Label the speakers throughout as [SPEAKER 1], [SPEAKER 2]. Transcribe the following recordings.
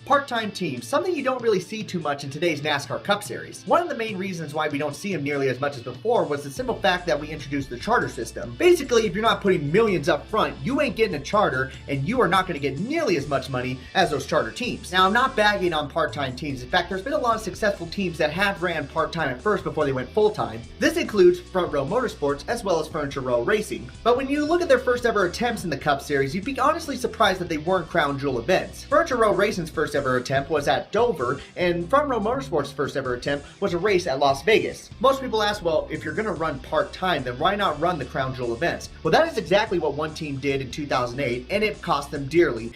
[SPEAKER 1] Part-time teams, something you don't really see too much in today's NASCAR Cup Series. One of the main reasons why we don't see them nearly as much as before was the simple fact that we introduced the charter system. Basically, if you're not putting millions up front, you ain't getting a charter, and you are not going to get nearly as much money as those charter teams. Now, I'm not bagging on part-time teams. In fact, there's been a lot of successful teams that have ran part-time at first before they went full-time. This includes Front Row Motorsports as well as Furniture Row Racing. But when you look at their first ever attempts in the Cup Series, you'd be honestly surprised that they weren't crown jewel events. Furniture Row Racing's first ever attempt was at Dover, and Front Row Motorsports' first ever attempt was a race at Las Vegas. Most people ask, well, if you're going to run part-time, then why not run the crown jewel events? Well, that is exactly what one team did in 2008, and it cost them dearly.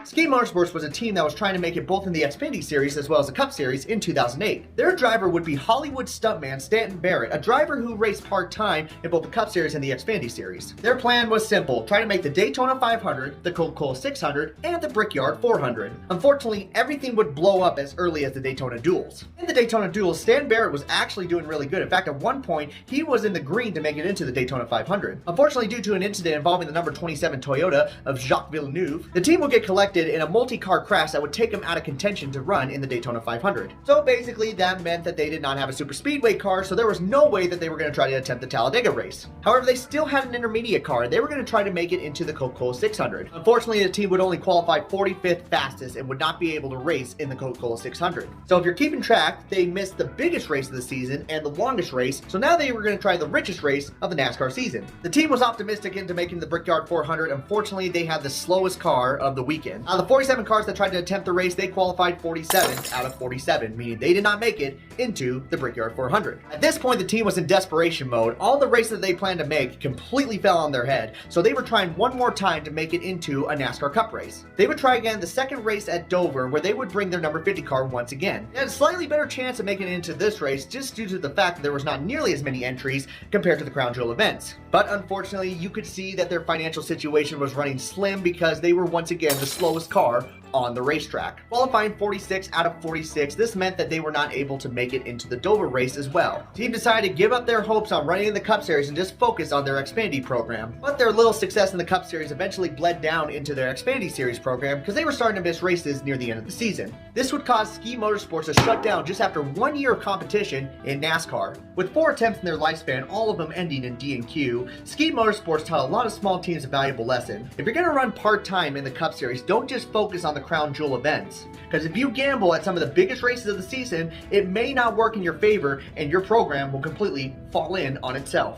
[SPEAKER 1] Ski Motorsports was a team that was trying to make it both in the Xfinity Series as well as the Cup Series in 2008. Their driver would be Hollywood stuntman Stanton Barrett, a driver who raced part-time in both the Cup Series and the Xfinity Series. Their plan was simple: try to make the Daytona 500, the Coca-Cola 600, and the Brickyard 400. Unfortunately, everything would blow up as early as the Daytona Duels. In the Daytona Duels, Stan Barrett was actually doing really good. In fact, at one point, he was in the green to make it into the Daytona 500. Unfortunately, due to an incident involving the number 27 Toyota of Jacques Villeneuve, the team would get collected in a multi-car crash that would take them out of contention to run in the Daytona 500. So basically that meant that they did not have a super speedway car, so there was no way that they were going to try to attempt the Talladega race. However, they still had an intermediate car, and they were going to try to make it into the Coca-Cola 600. Unfortunately, the team would only qualify 45th fastest and would not be able to race in the Coca-Cola 600. So if you're keeping track, they missed the biggest race of the season and the longest race, so now they were going to try the richest race of the NASCAR season. The team was optimistic into making the Brickyard 400. Unfortunately, they had the slowest car of the weekend. Out of the 47 cars that tried to attempt the race, they qualified 47 out of 47, meaning they did not make it into the Brickyard 400. At this point, the team was in desperation mode. All the races that they planned to make completely fell on their head, so they were trying one more time to make it into a NASCAR Cup race. They would try again the second race at Dover, where they would bring their number 50 car once again. They had a slightly better chance of making it into this race just due to the fact that there was not nearly as many entries compared to the Crown Jewel events. But unfortunately, you could see that their financial situation was running slim because they were once again the slowest car on the racetrack. Qualifying 46 out of 46, this meant that they were not able to make it into the Dover race as well. The team decided to give up their hopes on running in the Cup Series and just focus on their Xfinity program. But their little success in the Cup Series eventually bled down into their Xfinity Series program because they were starting to miss races near the end of the season. This would cause Ski Motorsports to shut down just after 1 year of competition in NASCAR. With 4 attempts in their lifespan, all of them ending in D&Q, Ski Motorsports taught a lot of small teams a valuable lesson. If you're going to run part-time in the Cup Series, don't just focus on the crown jewel events. Because if you gamble at some of the biggest races of the season, it may not work in your favor and your program will completely fall in on itself.